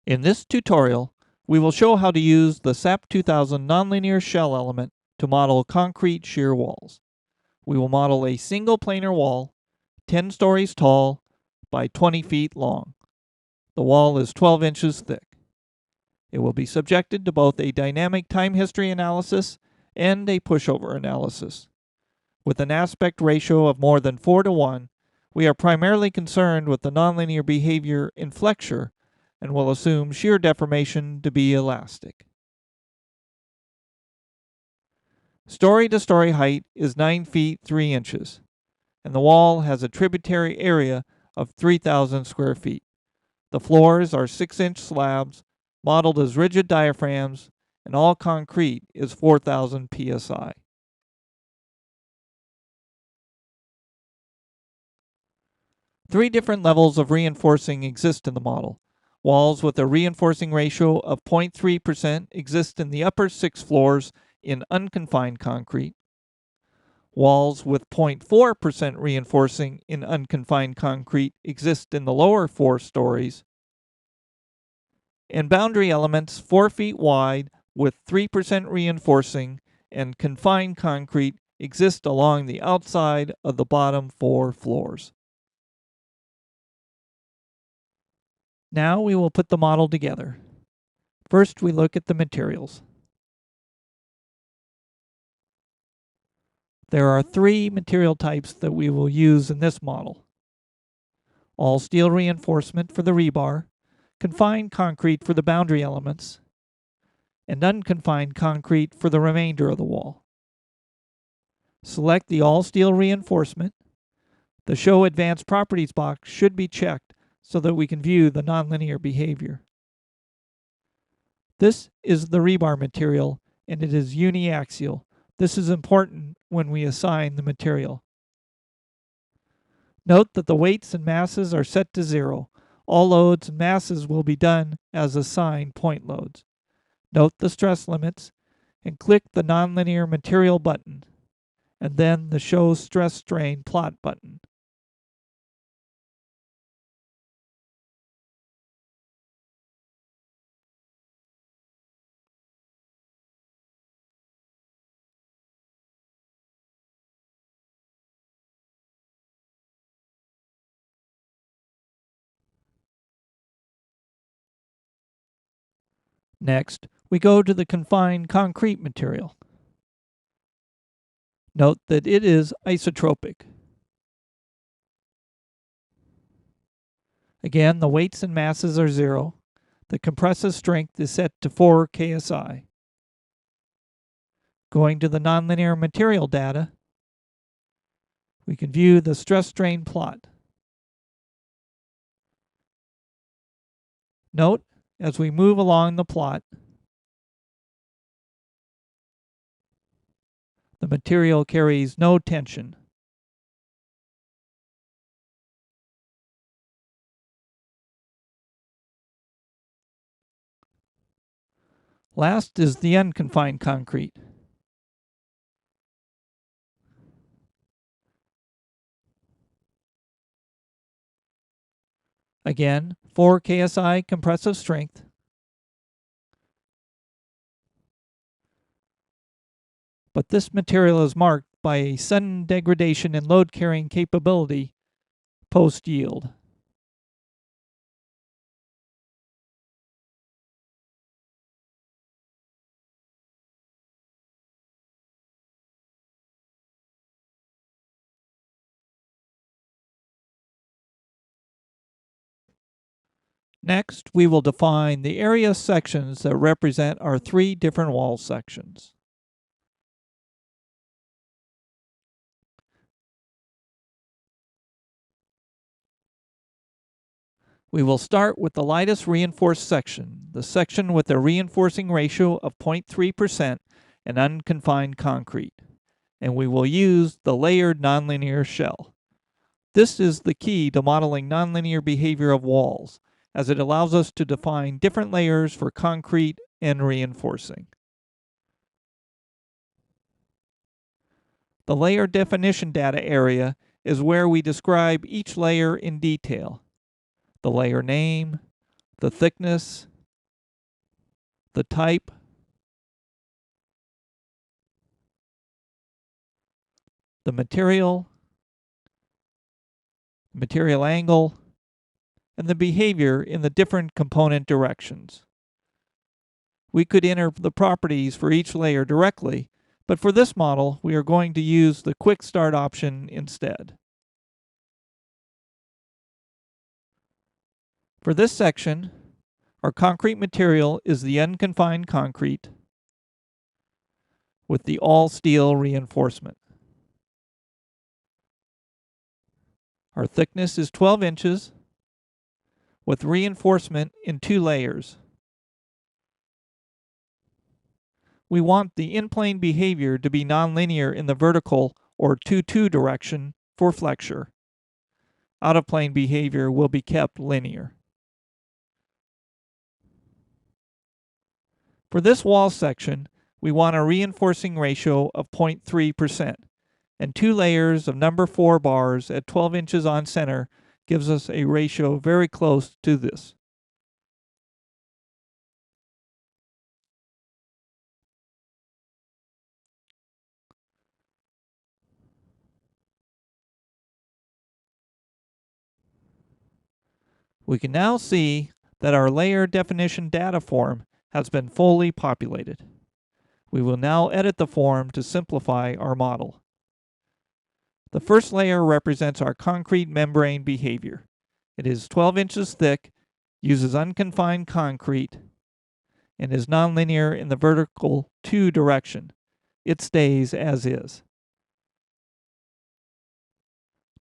In this tutorial, we will show how to use the SAP2000 nonlinear shell element to model concrete shear walls. We will model a single planar wall, 10 stories tall by 20 feet long. The wall is 12 inches thick. It will be subjected to both a dynamic time history analysis and a pushover analysis. With an aspect ratio of more than 4:1, we are primarily concerned with the nonlinear behavior in flexure and will assume shear deformation to be elastic. Story-to-story height is 9 feet 3 inches, and the wall has a tributary area of 3,000 square feet. The floors are 6-inch slabs, modeled as rigid diaphragms, and all concrete is 4,000 psi. Three different levels of reinforcing exist in the model. Walls with a reinforcing ratio of 0.3% exist in the upper 6 floors in unconfined concrete. Walls with 0.4% reinforcing in unconfined concrete exist in the lower 4 stories. And boundary elements 4 feet wide with 3% reinforcing and confined concrete exist along the outside of the bottom 4 floors. Now we will put the model together. First, we look at the materials. There are 3 material types that we will use in this model. All steel reinforcement for the rebar, confined concrete for the boundary elements, and unconfined concrete for the remainder of the wall. Select the all steel reinforcement. The Show Advanced Properties box should be checked so that we can view the nonlinear behavior. This is the rebar material, and it is uniaxial. This is important when we assign the material. Note that the weights and masses are set to 0. All loads and masses will be done as assigned point loads. Note the stress limits and click the Nonlinear Material button, and then the Show Stress Strain Plot button. Next, we go to the confined concrete material. Note that it is isotropic. Again, the weights and masses are 0. The compressive strength is set to 4 ksi. Going to the nonlinear material data, we can view the stress strain plot. Note, as we move along the plot, the material carries no tension. Last is the unconfined concrete. Again, 4 ksi compressive strength. But this material is marked by a sudden degradation in load carrying capability post-yield. Next, we will define the area sections that represent our 3 different wall sections. We will start with the lightest reinforced section, the section with a reinforcing ratio of 0.3% and unconfined concrete, and we will use the layered nonlinear shell. This is the key to modeling nonlinear behavior of walls, as it allows us to define different layers for concrete and reinforcing. The layer definition data area is where we describe each layer in detail. The layer name, the thickness, the type, the material angle, and the behavior in the different component directions. We could enter the properties for each layer directly, but for this model, we are going to use the Quick Start option instead. For this section, our concrete material is the unconfined concrete with the all-steel reinforcement. Our thickness is 12 inches with reinforcement in 2 layers. We want the in-plane behavior to be nonlinear in the vertical or 2-2 direction for flexure. Out-of-plane behavior will be kept linear. For this wall section, we want a reinforcing ratio of 0.3%, and 2 layers of number 4 bars at 12 inches on center gives us a ratio very close to this. We can now see that our layer definition data form has been fully populated. We will now edit the form to simplify our model. The first layer represents our concrete membrane behavior. It is 12 inches thick, uses unconfined concrete, and is nonlinear in the vertical 2 direction. It stays as is.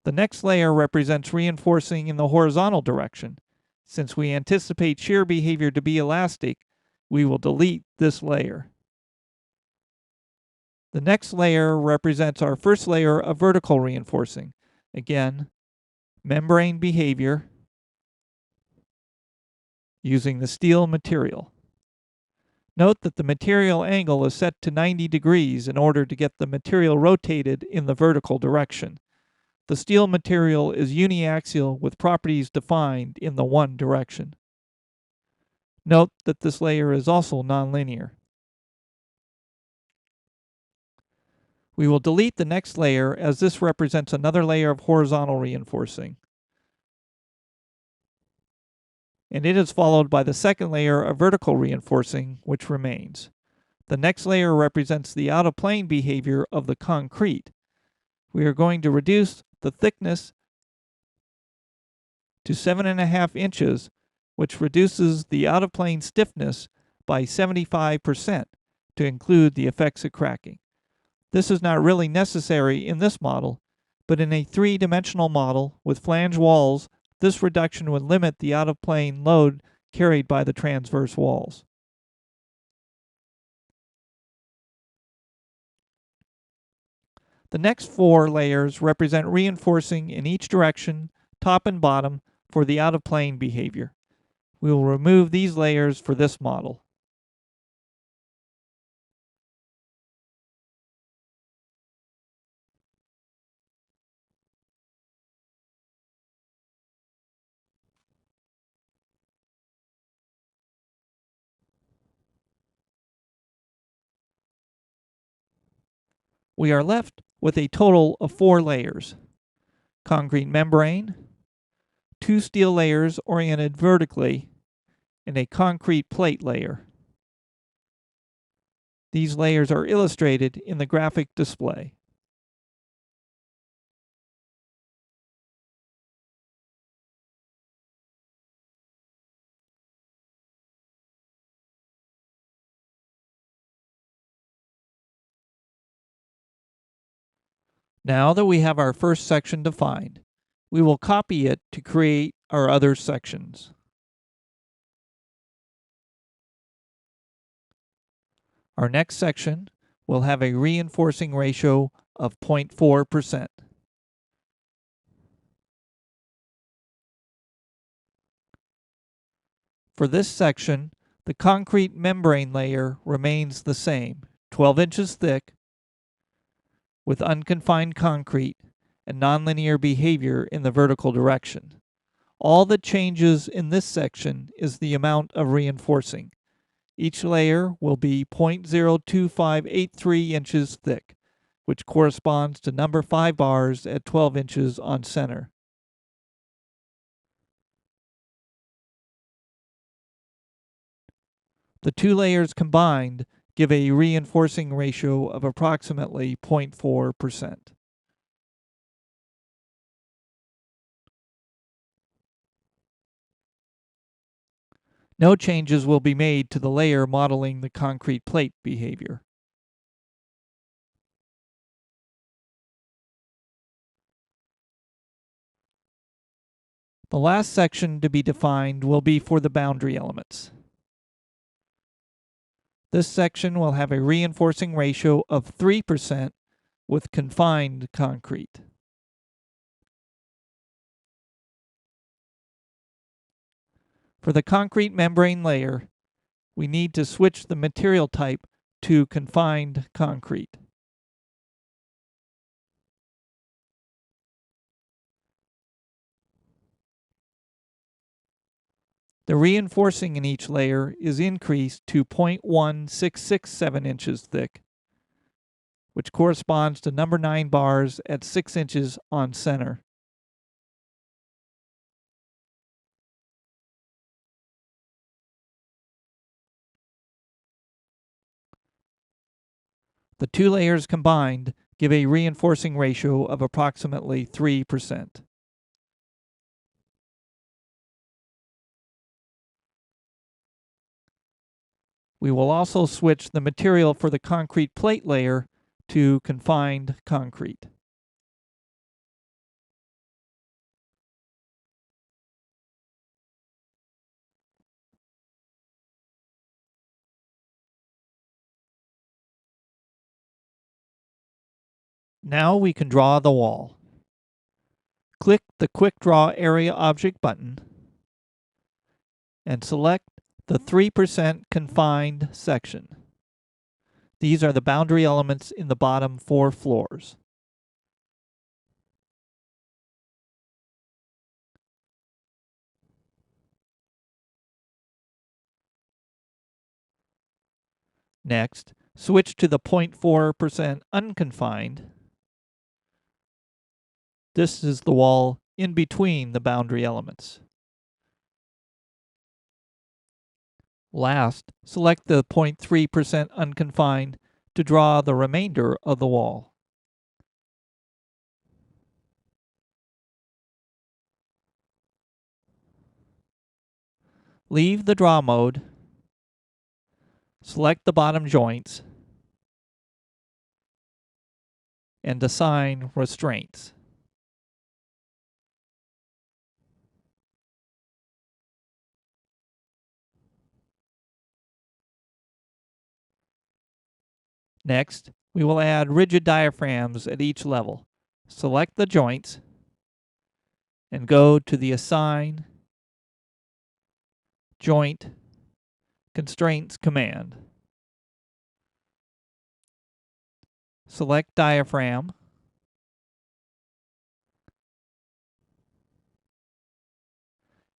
The next layer represents reinforcing in the horizontal direction. Since we anticipate shear behavior to be elastic, we will delete this layer. The next layer represents our first layer of vertical reinforcing. Again, membrane behavior using the steel material. Note that the material angle is set to 90 degrees in order to get the material rotated in the vertical direction. The steel material is uniaxial with properties defined in the one direction. Note that this layer is also nonlinear. We will delete the next layer as this represents another layer of horizontal reinforcing. And it is followed by the second layer of vertical reinforcing, which remains. The next layer represents the out-of-plane behavior of the concrete. We are going to reduce the thickness to 7.5 inches, which reduces the out-of-plane stiffness by 75% to include the effects of cracking. This is not really necessary in this model, but in a 3-dimensional model with flange walls, this reduction would limit the out-of-plane load carried by the transverse walls. The next 4 layers represent reinforcing in each direction, top and bottom, for the out-of-plane behavior. We will remove these layers for this model. We are left with a total of 4 layers: concrete membrane, 2 steel layers oriented vertically, and a concrete plate layer. These layers are illustrated in the graphic display. Now that we have our first section defined, we will copy it to create our other sections. Our next section will have a reinforcing ratio of 0.4%. For this section, the concrete membrane layer remains the same, 12 inches thick, with unconfined concrete and nonlinear behavior in the vertical direction. All that changes in this section is the amount of reinforcing. Each layer will be 0.02583 inches thick, which corresponds to number 5 bars at 12 inches on center. The two layers combined give a reinforcing ratio of approximately 0.4%. No changes will be made to the layer modeling the concrete plate behavior. The last section to be defined will be for the boundary elements. This section will have a reinforcing ratio of 3% with confined concrete. For the concrete membrane layer, we need to switch the material type to confined concrete. The reinforcing in each layer is increased to 0.1667 inches thick, which corresponds to number 9 bars at 6 inches on center. The two layers combined give a reinforcing ratio of approximately 3%. We will also switch the material for the concrete plate layer to confined concrete. Now we can draw the wall. Click the Quick Draw Area Object button and select the 3% confined section. These are the boundary elements in the bottom 4 floors. Next, switch to the 0.4% unconfined. This is the wall in between the boundary elements. Last, select the 0.3% unconfined to draw the remainder of the wall. Leave the draw mode, select the bottom joints, and assign restraints. Next, we will add rigid diaphragms at each level. Select the joints and go to the Assign Joint Constraints command. Select Diaphragm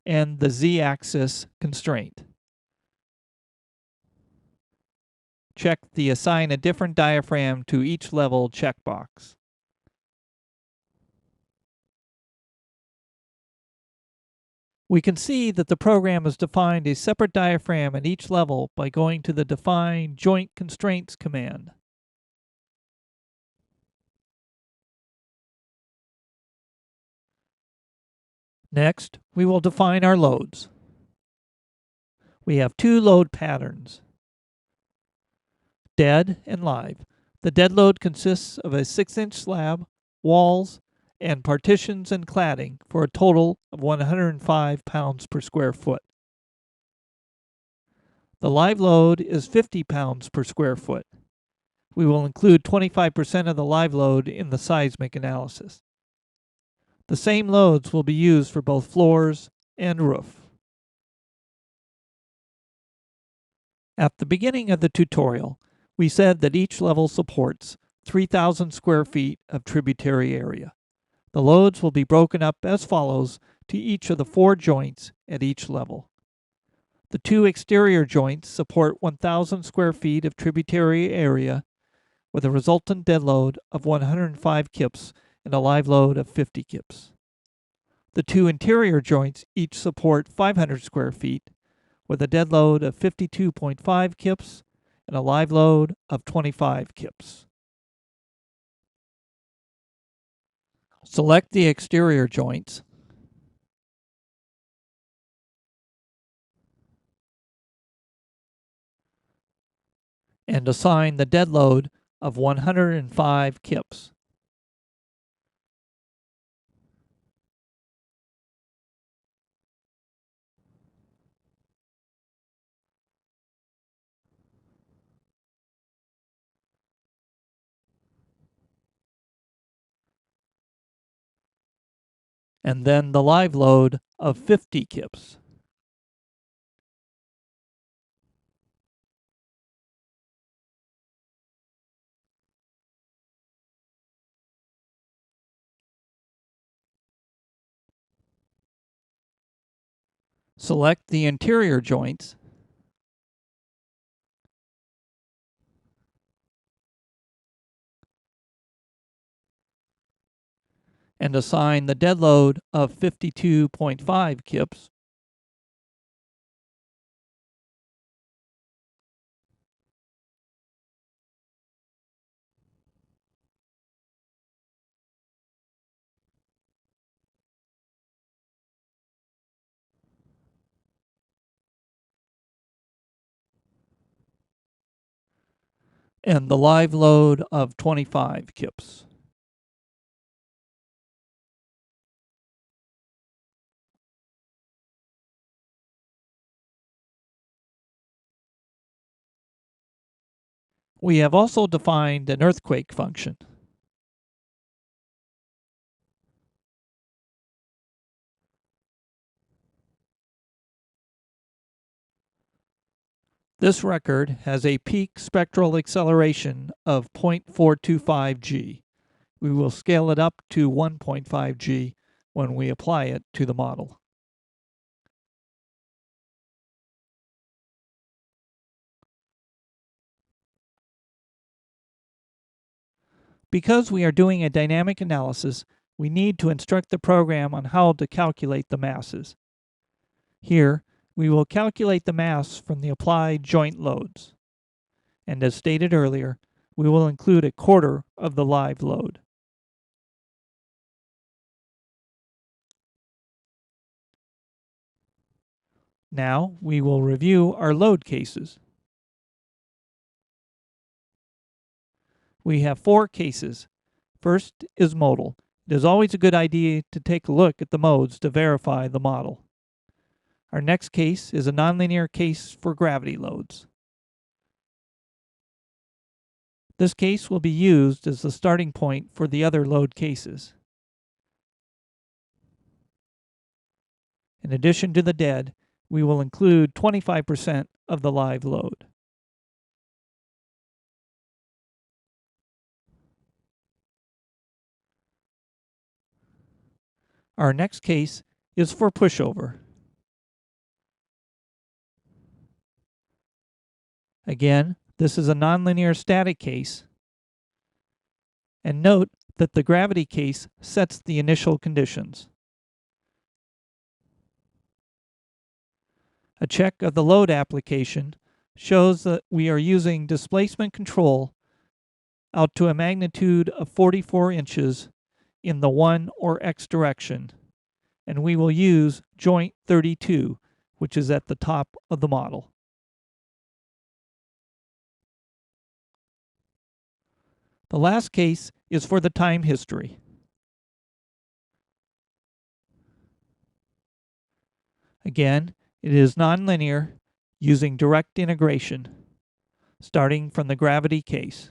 and the Z-axis constraint. Check the Assign a different diaphragm to each level checkbox. We can see that the program has defined a separate diaphragm at each level by going to the Define Joint Constraints command. Next, we will define our loads. We have 2 load patterns, dead and live. The dead load consists of a 6-inch slab, walls, and partitions and cladding for a total of 105 pounds per square foot. The live load is 50 pounds per square foot. We will include 25% of the live load in the seismic analysis. The same loads will be used for both floors and roof. At the beginning of the tutorial, we said that each level supports 3,000 square feet of tributary area. The loads will be broken up as follows to each of the 4 joints at each level. The two exterior joints support 1,000 square feet of tributary area with a resultant dead load of 105 kips and a live load of 50 kips. The two interior joints each support 500 square feet with a dead load of 52.5 kips and a live load of 25 kips. Select the exterior joints and assign the dead load of 105 kips. And then the live load of 50 kips. Select the interior joints and assign the dead load of 52.5 kips. And the live load of 25 kips. We have also defined an earthquake function. This record has a peak spectral acceleration of 0.425 g. We will scale it up to 1.5 g when we apply it to the model. Because we are doing a dynamic analysis, we need to instruct the program on how to calculate the masses. Here, we will calculate the mass from the applied joint loads. And as stated earlier, we will include a quarter of the live load. Now, we will review our load cases. We have 4 cases. First is modal. It is always a good idea to take a look at the modes to verify the model. Our next case is a nonlinear case for gravity loads. This case will be used as the starting point for the other load cases. In addition to the dead, we will include 25% of the live load. Our next case is for pushover. Again, this is a nonlinear static case. And note that the gravity case sets the initial conditions. A check of the load application shows that we are using displacement control out to a magnitude of 44 inches in the 1 or x direction, and we will use joint 32, which is at the top of the model. The last case is for the time history. Again, it is nonlinear using direct integration, starting from the gravity case.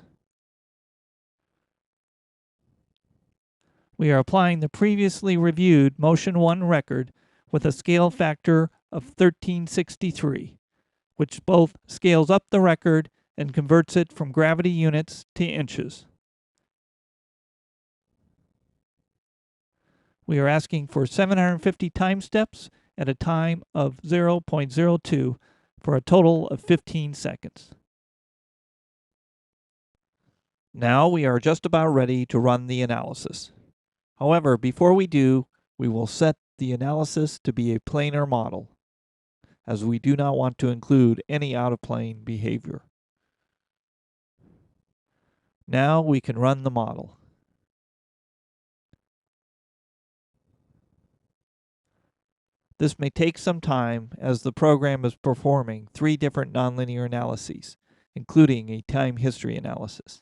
We are applying the previously reviewed Motion 1 record with a scale factor of 1363, which both scales up the record and converts it from gravity units to inches. We are asking for 750 time steps at a time of 0.02 for a total of 15 seconds. Now we are just about ready to run the analysis. However, before we do, we will set the analysis to be a planar model, as we do not want to include any out-of-plane behavior. Now we can run the model. This may take some time as the program is performing 3 different nonlinear analyses, including a time history analysis.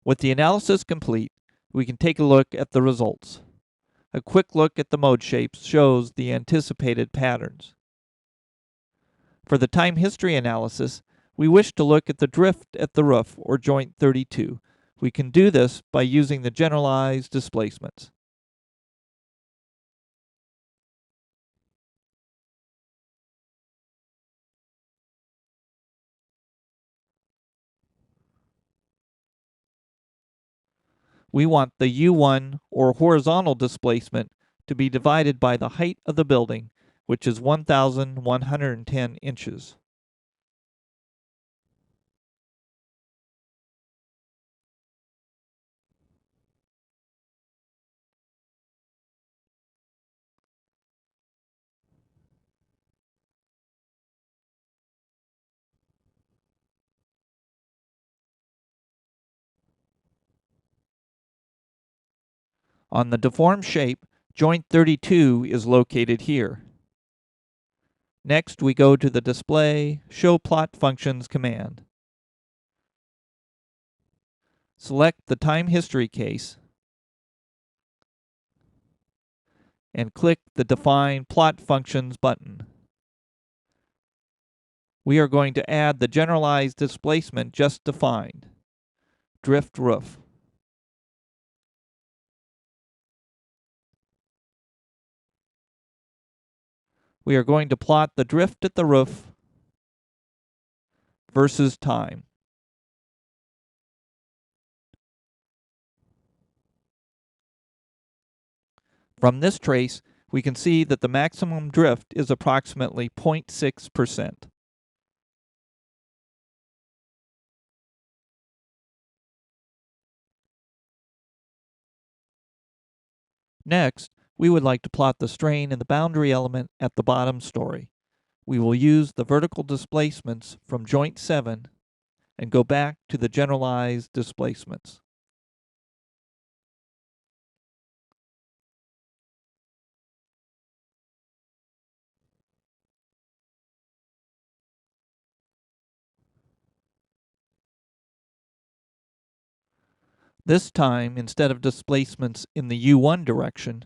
With the analysis complete, we can take a look at the results. A quick look at the mode shapes shows the anticipated patterns. For the time history analysis, we wish to look at the drift at the roof, or joint 32. We can do this by using the generalized displacements. We want the U1, or horizontal displacement, to be divided by the height of the building, which is 1,110 inches. On the deformed shape, joint 32 is located here. Next, we go to the Display Show Plot Functions command. Select the time history case and click the Define Plot Functions button. We are going to add the generalized displacement just defined, drift roof. We are going to plot the drift at the roof versus time. From this trace, we can see that the maximum drift is approximately 0.6%. Next, we would like to plot the strain in the boundary element at the bottom story. We will use the vertical displacements from joint 7 and go back to the generalized displacements. This time, instead of displacements in the U1 direction,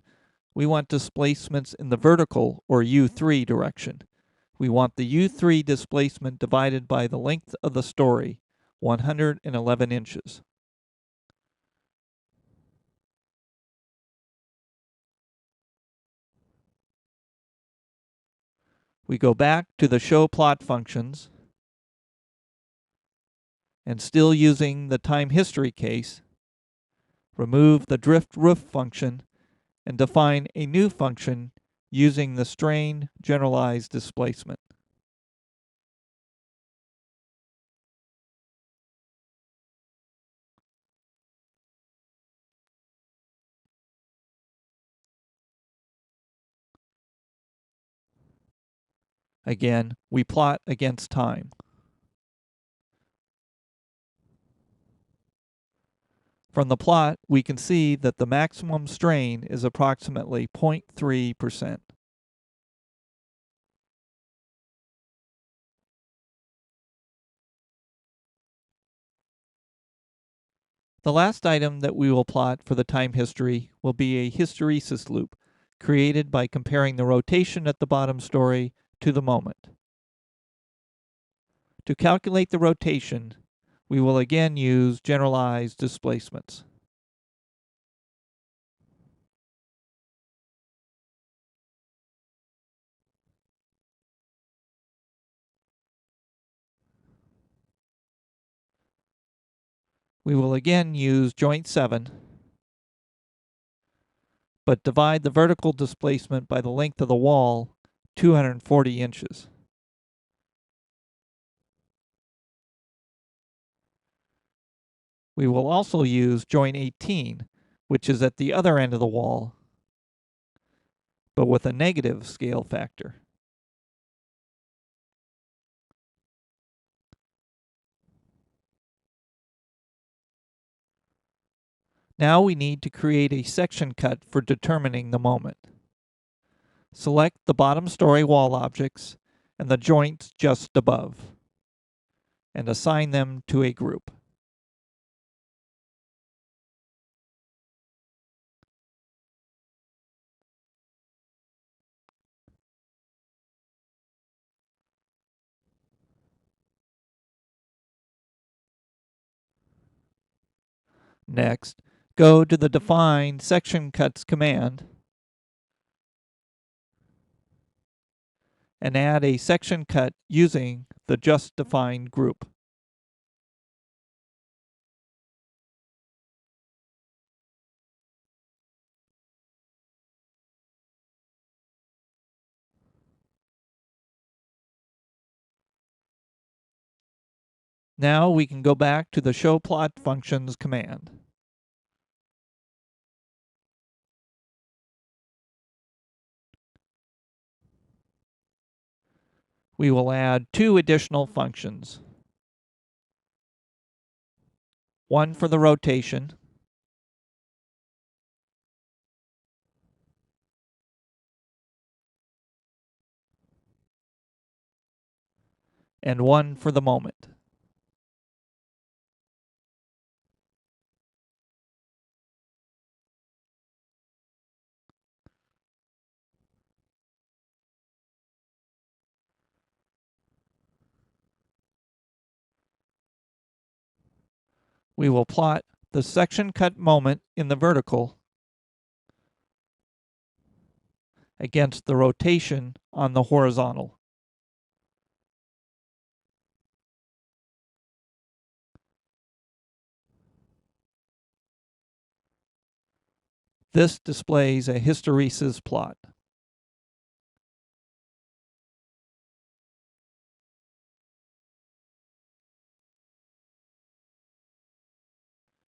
we want displacements in the vertical, or U3 direction. We want the U3 displacement divided by the length of the story, 111 inches. We go back to the Show Plot Functions, and still using the time history case, remove the drift roof function and define a new function using the strain generalized displacement. Again, we plot against time. From the plot, we can see that the maximum strain is approximately 0.3%. The last item that we will plot for the time history will be a hysteresis loop created by comparing the rotation at the bottom story to the moment. To calculate the rotation, we will again use generalized displacements. We will again use joint 7, but divide the vertical displacement by the length of the wall, 240 inches. We will also use joint 18, which is at the other end of the wall, but with a negative scale factor. Now we need to create a section cut for determining the moment. Select the bottom story wall objects and the joints just above, and assign them to a group. Next, go to the Define Section Cuts command and add a section cut using the just defined group. Now we can go back to the Show Plot Functions command. We will add 2 additional functions. One for the rotation, and one for the moment. We will plot the section cut moment in the vertical against the rotation on the horizontal. This displays a hysteresis plot.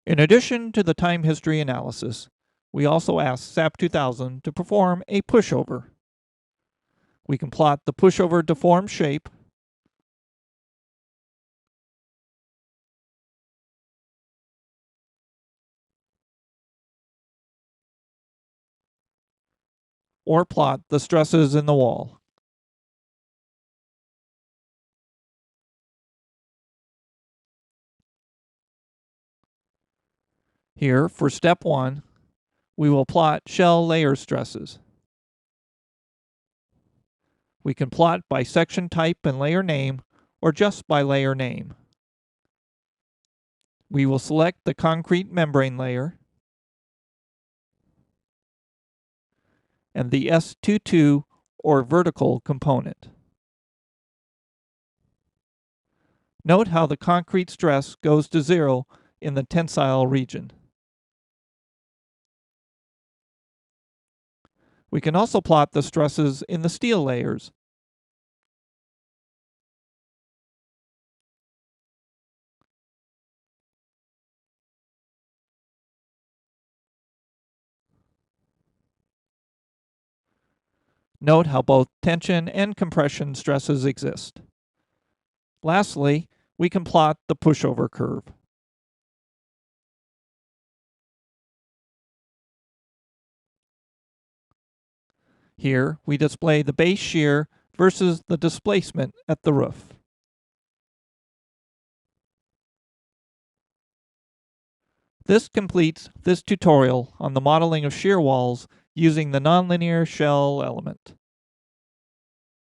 In addition to the time history analysis, we also asked SAP2000 to perform a pushover. We can plot the pushover deformed shape, or plot the stresses in the wall. Here, for step 1, we will plot shell layer stresses. We can plot by section type and layer name, or just by layer name. We will select the concrete membrane layer and the S22 or vertical component. Note how the concrete stress goes to 0 in the tensile region. We can also plot the stresses in the steel layers. Note how both tension and compression stresses exist. Lastly, we can plot the pushover curve. Here, we display the base shear versus the displacement at the roof. This completes this tutorial on the modeling of shear walls using the nonlinear shell element.